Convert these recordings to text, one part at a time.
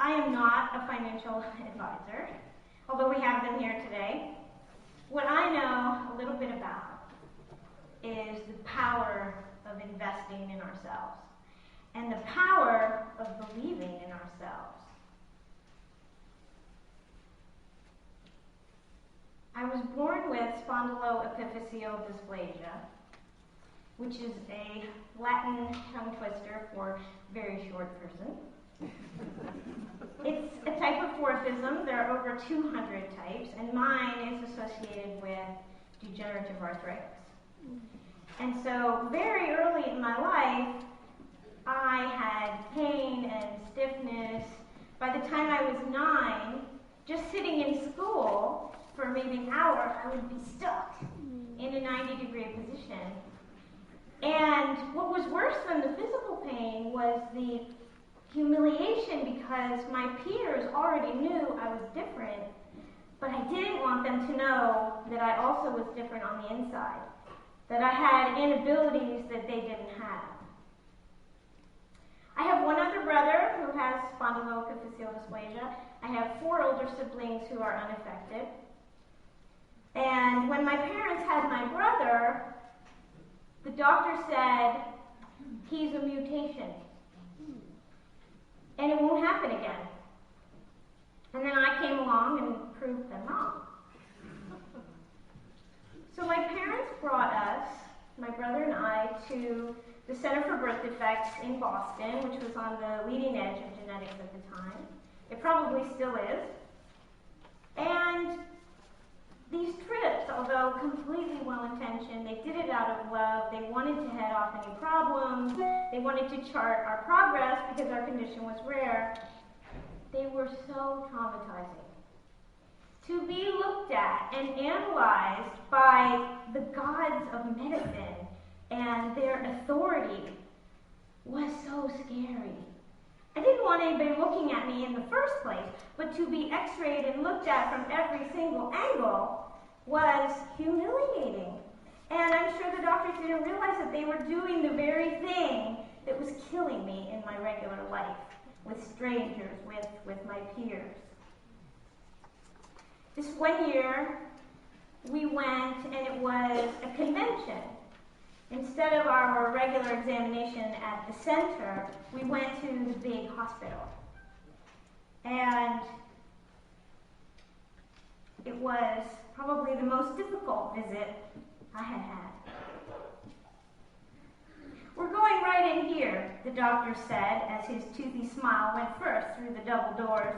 I am not a financial advisor, although we have them here today. What I know a little bit about is the power of investing in ourselves and the power of believing in ourselves. I was born with spondyloepiphyseal dysplasia, which is a Latin tongue twister for very short person. It's a type of dwarfism. There are over 200 types, and mine is associated with degenerative arthritis. And so very early in my life, I had pain and stiffness. By the time I was 9, just sitting in school for maybe an hour, I would be stuck in a 90-degree position. And what was worse than the physical pain was the humiliation, because my peers already knew I was different, but I didn't want them to know that I also was different on the inside, that I had inabilities that they didn't have. I have one other brother who has spondyloepiphyseal dysplasia. I have 4 older siblings who are unaffected. And when my parents had my brother, the doctor said, he's a mutation, and it won't happen again. And then I came along and proved them wrong. So my parents brought us, my brother and I, to the Center for Birth Defects in Boston, which was on the leading edge of genetics at the time. It probably still is. And these trips, although completely well-intentioned, they did it out of love. They wanted to head off any problems. They wanted to chart our progress because our condition was rare. They were so traumatizing. To be looked at and analyzed by the gods of medicine and their authority was so scary. I didn't want anybody looking at me in the first place, but to be x-rayed and looked at from every single angle was humiliating. And I'm sure the doctors didn't realize that they were doing the very thing that was killing me in my regular life, with strangers, with my peers. This one year, we went, and it was a convention. Instead of our regular examination at the center, we went to the big hospital. And it was probably the most difficult visit I had had. We're going right in here, the doctor said as his toothy smile went first through the double doors.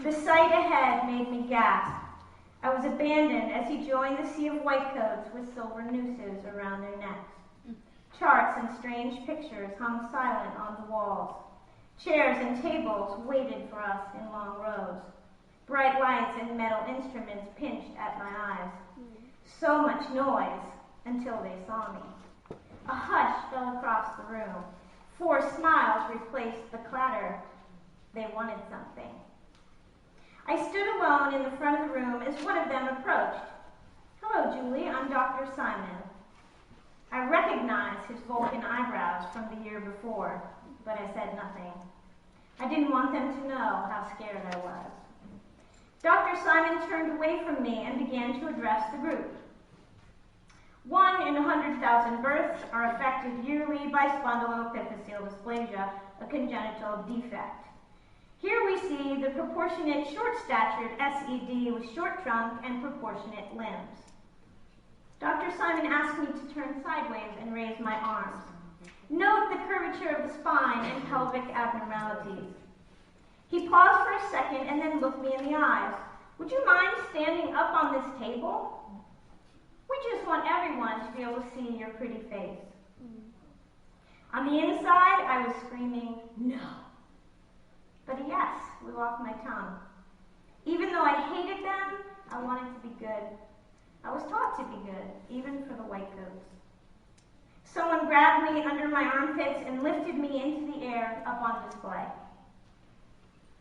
The sight ahead made me gasp. I was abandoned as he joined the sea of white coats with silver nooses around their necks. Charts and strange pictures hung silent on the walls. Chairs and tables waited for us in long rows. Bright lights and metal instruments pinched at my eyes. So much noise until they saw me. A hush fell across the room. 4 smiles replaced the clatter. They wanted something. I stood alone in the front of the room as one of them approached. "Hello, Julie, I'm Dr. Simon." I recognized his Vulcan eyebrows from the year before, but I said nothing. I didn't want them to know how scared I was. Dr. Simon turned away from me and began to address the group. 1 in 100,000 births are affected yearly by spondyloepiphyseal dysplasia, a congenital defect. Here we see the proportionate short-statured SED with short trunk and proportionate limbs. Dr. Simon asked me to turn sideways and raise my arms. Note the curvature of the spine and pelvic abnormalities. He paused for a second and then looked me in the eyes. "Would you mind standing up on this table? We just want everyone to be able to see your pretty face." On the inside, I was screaming, "No." But a yes flew off my tongue. Even though I hated them, I wanted to be good. I was taught to be good, even for the white coats. Someone grabbed me under my armpits and lifted me into the air up on display.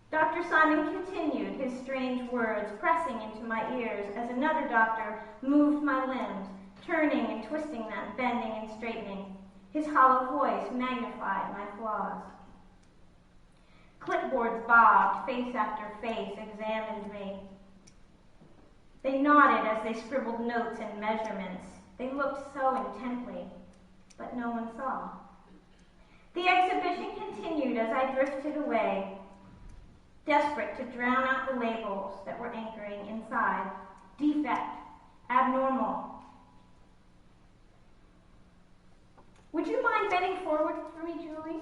Dr. Simon continued, his strange words pressing into my ears as another doctor moved my limbs, turning and twisting them, bending and straightening. His hollow voice magnified my flaws. Clipboard cords bobbed, face after face examined me. They nodded as they scribbled notes and measurements. They looked so intently, but no one saw. The exhibition continued as I drifted away, desperate to drown out the labels that were anchoring inside. Defect, abnormal. Would you mind bending forward for me, Julie?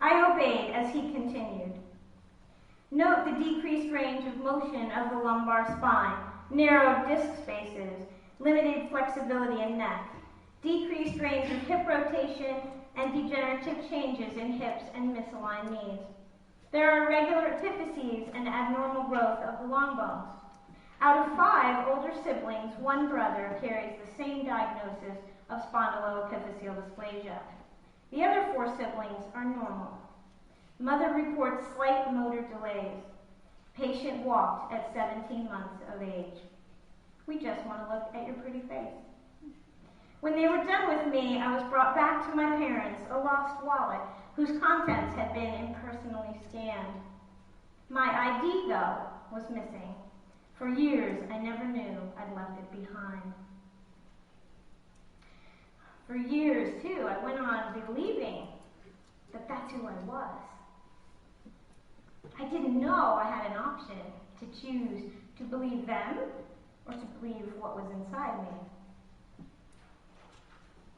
I obeyed as he continued. Note the decreased range of motion of the lumbar spine, narrow disc spaces, limited flexibility in neck, decreased range of hip rotation, and degenerative changes in hips and misaligned knees. There are irregular epiphyses and abnormal growth of the long bones. Out of 5 older siblings, 1 brother carries the same diagnosis of spondyloepiphyseal dysplasia. The other 4 siblings are normal. Mother reports slight motor delays. Patient walked at 17 months of age. We just want to look at your pretty face. When they were done with me, I was brought back to my parents, a lost wallet whose contents had been impersonally scanned. My ID, though, was missing. For years, I never knew I'd left it behind. For years, too, I went on believing that that's who I was. I didn't know I had an option to choose to believe them or to believe what was inside me.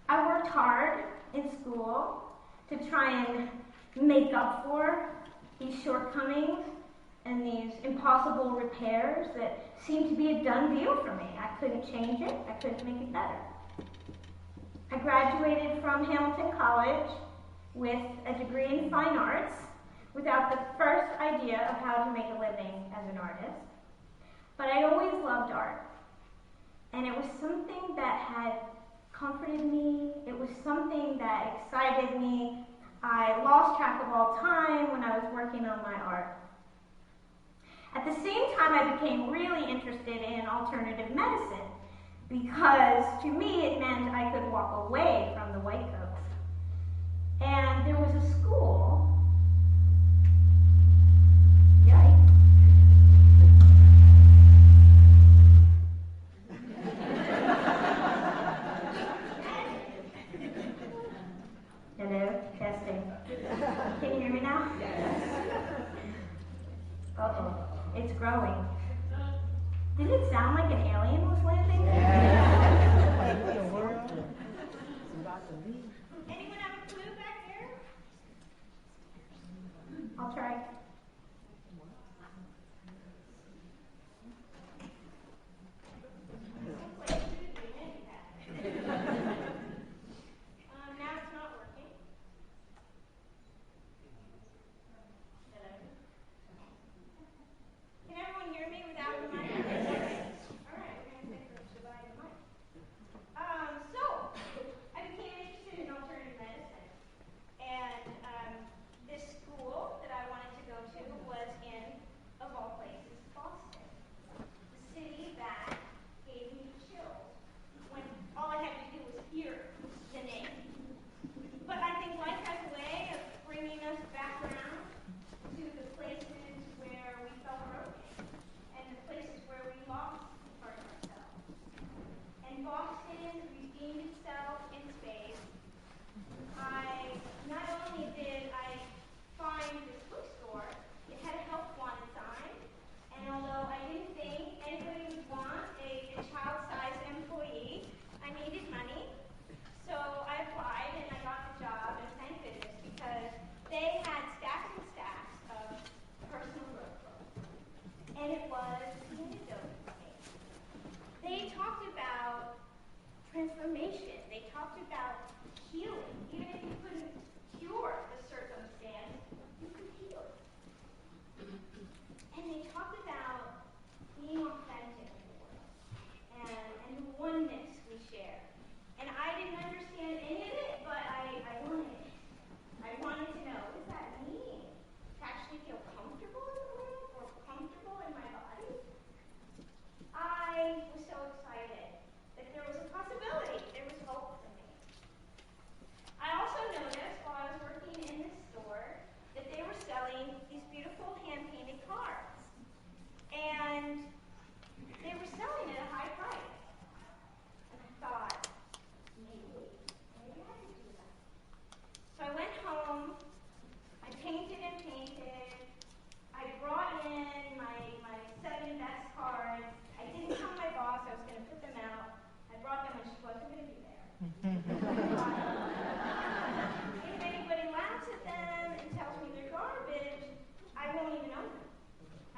I worked hard in school to try and make up for these shortcomings and these impossible repairs that seemed to be a done deal for me. I couldn't change it. I couldn't make it better. I graduated from Hamilton College with a degree in fine arts without the first idea of how to make a living as an artist. But I always loved art. And it was something that had comforted me. It was something that excited me. I lost track of all time when I was working on my art. At the same time, I became really interested in alternative medicine because to me it meant I could walk away from the white coats. And there was a school. Yikes. Hello, testing. Can you hear me now? Uh-oh, it's growing. Did it sound like an alien was landing? Anyone have a clue back there? I'll try. Now it's not working. Can everyone hear me without the mic? All right, we're going to take the divide the mic. So, I became interested in alternative medicine.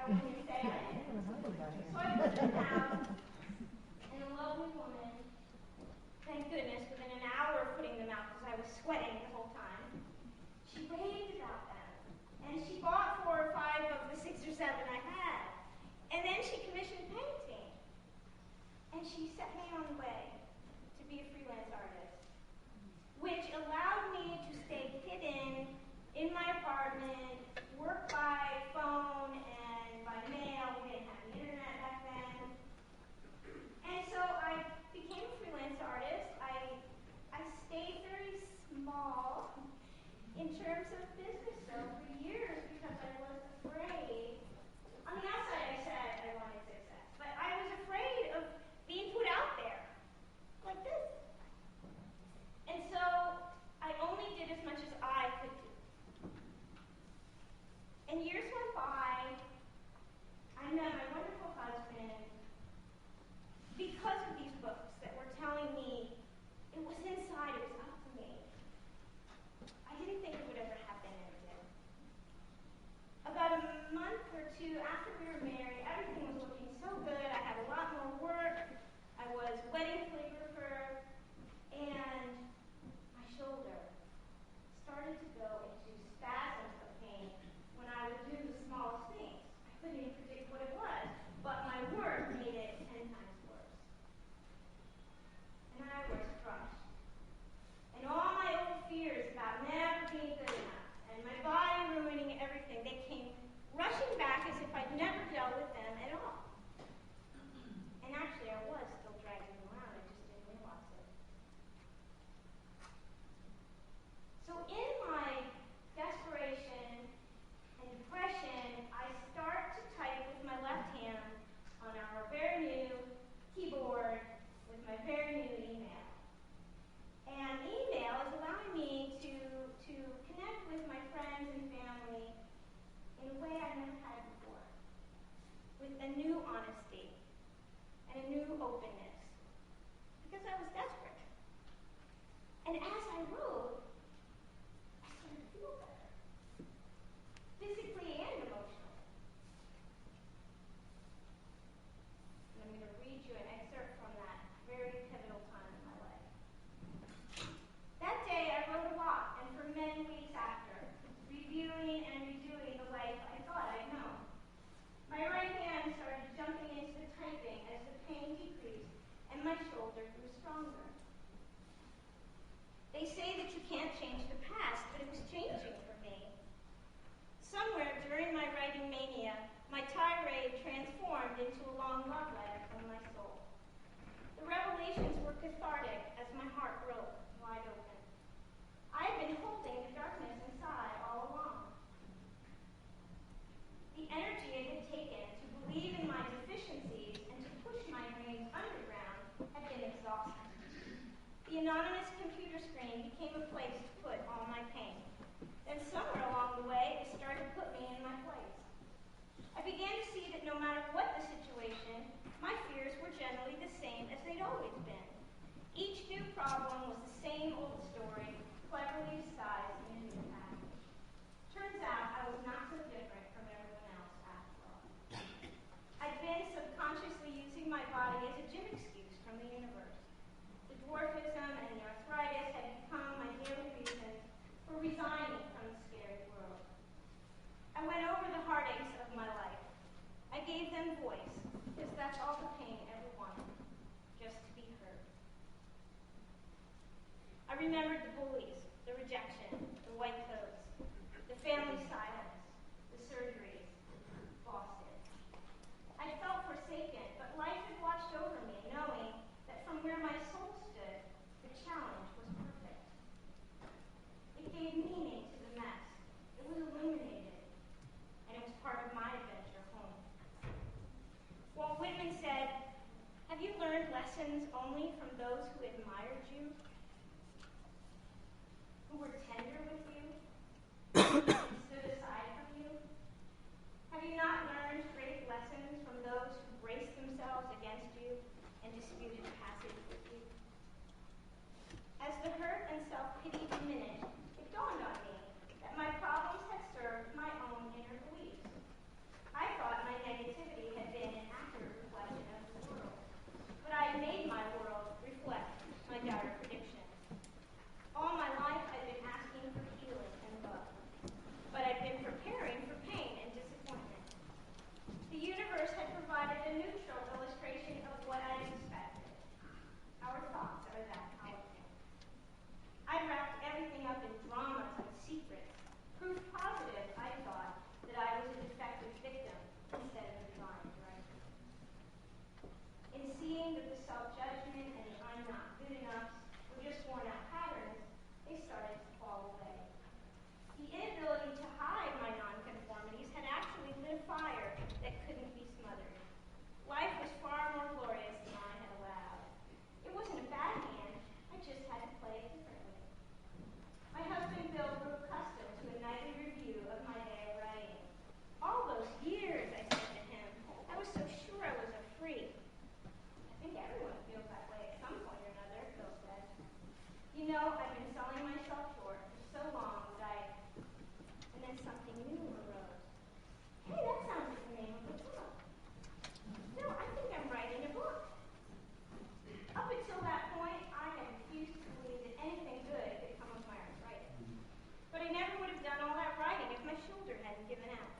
know, when you say I didn't. So I put them out, and a lovely woman, thank goodness, within an hour of putting them out, because I was sweating the whole time, she raved about them. And she bought 4 or 5 of the 6 or 7 I had. And then she commissioned painting. And she set me on the way to be a freelance artist, which allowed me to stay hidden in my apartment, work by phone and by mail. We didn't have the internet back then. And so I became a freelance artist. I stayed very small in terms of business, though, for years because I was afraid. On the outside, I said I wanted success, but I was afraid of being put out there like this. And so I only did as much as I could do. And years went by. I met my wonderful husband because of these books that were telling me it was inside, it was up to me. I didn't think it would ever happen, and it did. About a month or 2 after we were married, everything was looking so good. I had a lot more work. I was wedding calligrapher, and my shoulder started to go into spasms of pain when I would do the smallest things. I couldn't even predict what it was, but my work made it 10 times worse. And I was crushed. And all my old fears about never being good enough, and my body ruining everything, they came rushing back as if I'd never dealt with them at all. And actually, I was still dragging them around, I just didn't realize it. So in my desperation and depression, I start to type with my left hand on our very new keyboard with my very new email. And email is allowing me to connect with my friends and family in a way I never had before, with a new honesty and a new openness, because I was desperate. And as I wrote, I started to feel better, physically and emotionally. And I'm going to read you an excerpt from that very pivotal time in my life. That day I wrote a lot, and for many weeks after, reviewing and redoing the life I thought I'd known. My right hand started jumping into the typing as the pain decreased, and my shoulder grew stronger. They say that you can't change the past, but it was changing for me. Somewhere during my writing mania, my tirade transformed into a long love letter from my soul. The revelations were cathartic as my heart broke wide open. I had been holding the darkness inside all along. The energy it had taken to believe in my deficiencies and to push my dreams underground had been exhausting. The anonymous computer screen became a place to put all my pain. Then somewhere along the way, it started to put me in my place. I began to see that no matter what the situation, my fears were generally the same as they'd always been. Each new problem was the same old story, cleverly disguised in a new package. Turns out I was not so different from everyone else after all. I'd been subconsciously using my body as a gym excuse from the universe. The dwarfism and the arthritis had become my daily reasons for resigning from the scary world. I went over the heartaches of my life. I gave them voice, because that's all the pain ever wanted, just to be heard. I remembered the bullies, the rejection, the white coats, the family silence, the surgeries, Boston. I felt forsaken, but life had watched over me, knowing that from where my soul stood, the challenge was perfect. It gave meaning to the mess. It was illuminated, and it was part of my adventure home. Walt Whitman said, "Have you learned lessons only from those who admired you, who were tender with you, who stood aside given out.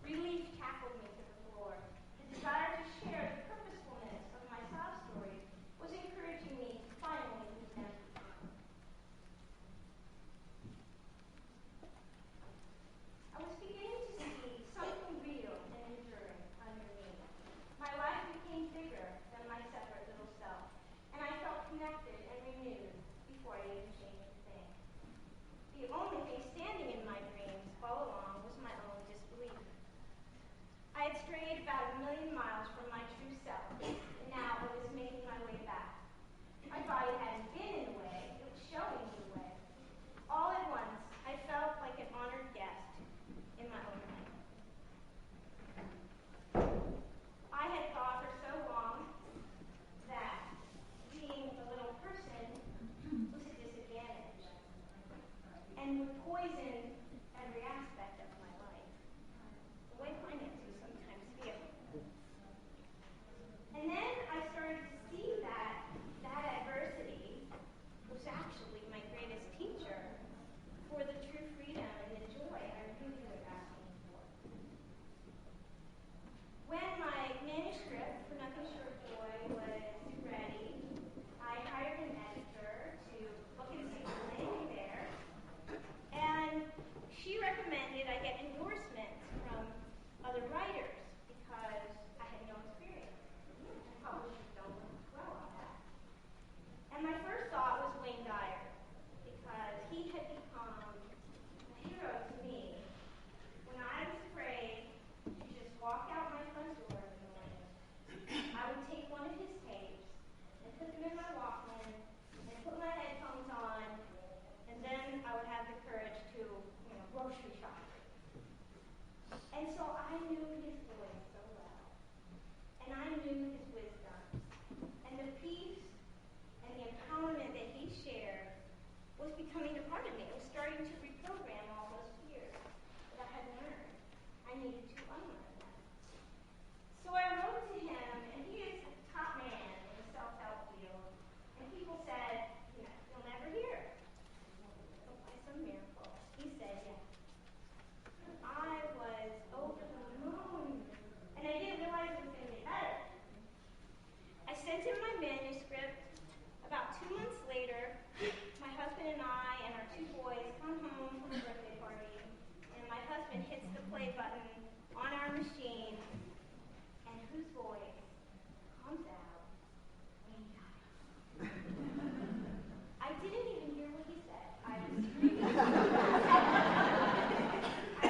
Relief tackled me to the floor. The desire to share the purposefulness of my sob stories was encouraging me to finally meet them. I was beginning to see something real and enduring underneath. My life became bigger than my separate little self, and I felt connected and renewed before I even changed a thing. The only thing standing in my dreams all along was my own disbelief. I had strayed about 1,000,000 miles from my true self, and now I was making my way back. My body hadn't been in the way, it was showing me the way. All at once, I felt like an honored guest in my own life. I had thought for so long that being a little person was a disadvantage and would poison every aspect of my life, the way finances sometimes feel. And then I started to see that adversity was actually my greatest teacher for the true freedom and the joy I really was asking for. When my manuscript for Nothing Short of Joy was ready, I hired an editor to look and see what was in there, and she recommended I get endorsements from other writers because I had no experience. Publishers don't work well on that. And my first thought was Wayne Dyer, because he had become a hero to me when I was afraid to just walk out my front door in the morning. I would take one of his tapes and put them in my Walkman and put my headphones on, and then I would have the courage to, grocery shop. And so I knew his voice so well, and I knew his wisdom, and the peace and the empowerment that he shared was becoming a part of me. It was starting to reprogram all those fears that I had learned. I needed to unlearn them. So I wrote to him, and he is a top man in the self-help field, and people said, you'll never hear it. But by some miracle, he said yes. I was over the moon, and I didn't realize it was going to get better. I sent him my manuscript. About 2 months later, my husband and I and our 2 boys come home from a birthday party, and my husband hits the play button on our machine, and whose voice comes out? Wayne Dyer. I didn't even hear what he said. I was screaming. I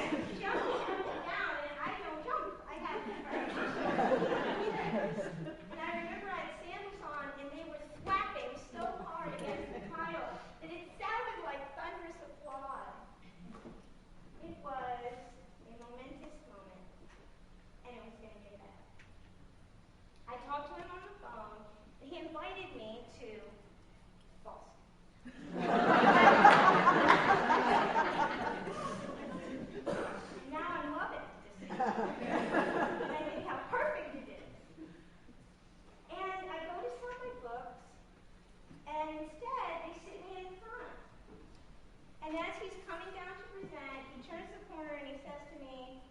was jumping up and down, and I don't jump. I have courage. And I remember I had sandals on, and they were slapping so hard against the tile that it sounded like thunderous applause. It was a momentous moment, and it was going to get better. I talked to him on the phone, and he invited me to Boston. Now I'm loving this. And I think how perfect it is. And I go to sell my books, and instead they sit me in front. And as he's coming down to present, he turns the corner and he says to me,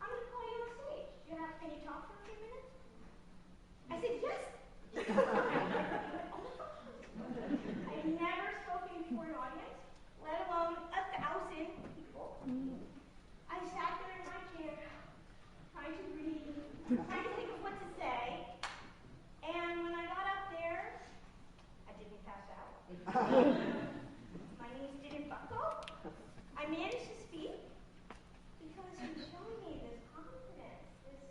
I'm going to call you on stage. Can you talk for a few minutes? I said, yes. I've never spoken before an audience, let alone 1,000 people. I sat there in my chair, trying to breathe, trying to think of what to say. And when I got up there, I didn't pass out. My knees didn't buckle. I managed to speak because he showed me this confidence, this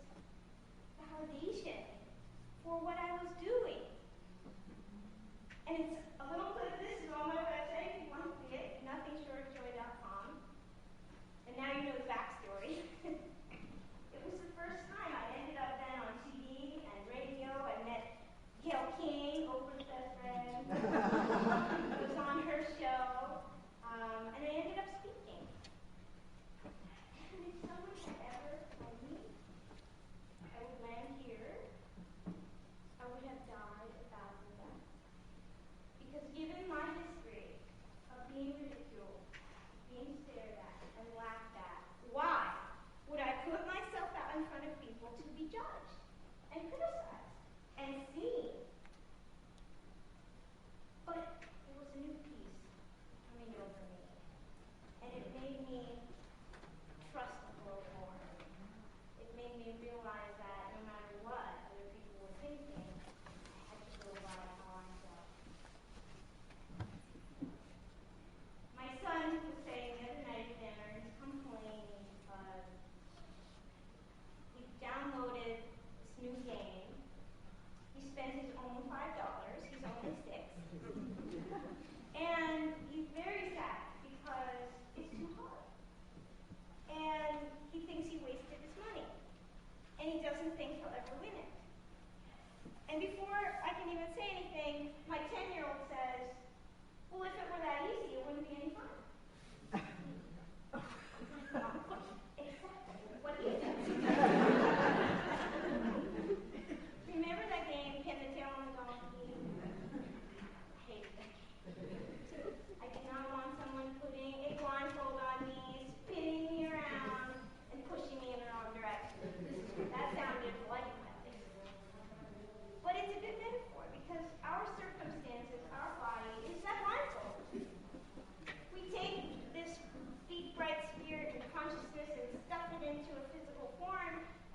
validation for what I was doing. And it's a little clip of this is on my website if you want to see it, nothingshortofjoy.com. And now you know the backstory. It was the first time I ended up then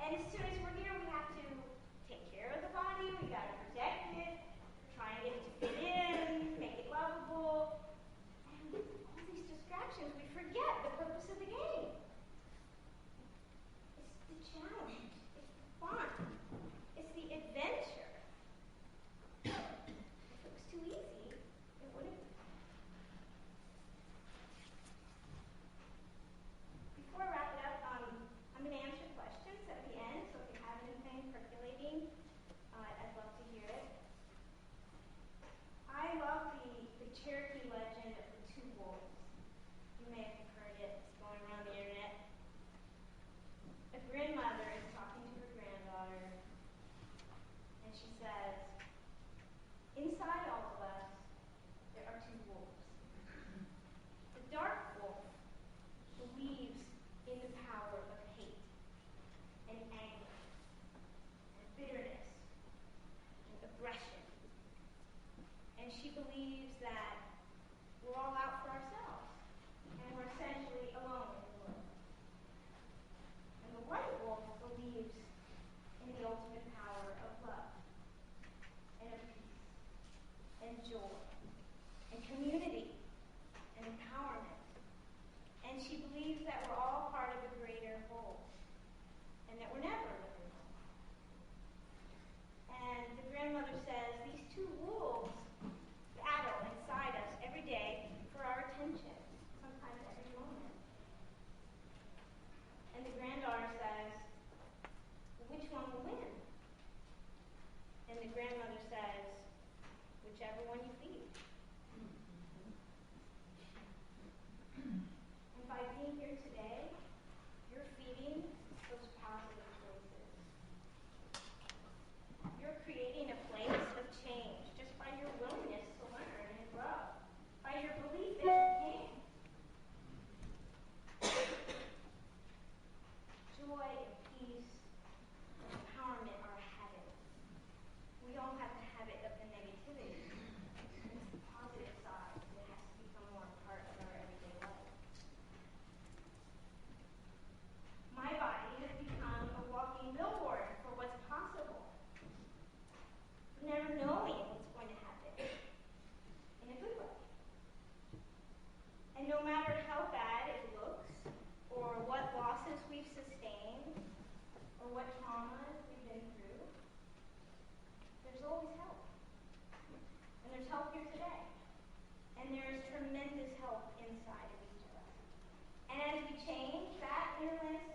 And as soon as we're here, we have to take care of the body, we got to protect it, try and get it to fit in, make it lovable. And all these distractions, we forget the purpose of the game. It's the challenge, it's the fun, it's the adventure. If it was too easy, it wouldn't be. Before I wrap it up, I'm going to answer questions at the end, so if you have anything percolating, I'd love to hear it. I love the Cherokee legend of the two wolves. You may have heard it. It's going around the internet. A grandmother is talking to her granddaughter, and she says, inside all of us, there are two wolves. The dark wolf believes in the power of hate and anger and bitterness and aggression. And she believes that we're all out for ourselves and we're essentially alone in the world. And the white wolf believes in the ultimate power of love and of peace and joy and community and empowerment. And she believes that we're all part of a greater whole and that we're never living alone. And the grandmother says these two wolves battle inside us every day for our attention, sometimes every moment. And the granddaughter says, well, which one will win? And the grandmother says, whichever one you feed. And by being here today, you're feeding those positive choices. You're creating a place of change just by your willingness to learn and grow, by your belief that you can. Joy and peace and empowerment are a habit. We all have the habit of the negativity. It's the positive side that has to become more a part of our everyday life. My body has become a walking billboard for what's possible. Never knowing what's going to happen in a good way. And no matter how bad it looks, or what losses we've sustained, or what traumas we've been through, there's always help. And there's help here today. And there's tremendous help inside of each of us. And as we change that inner landscape,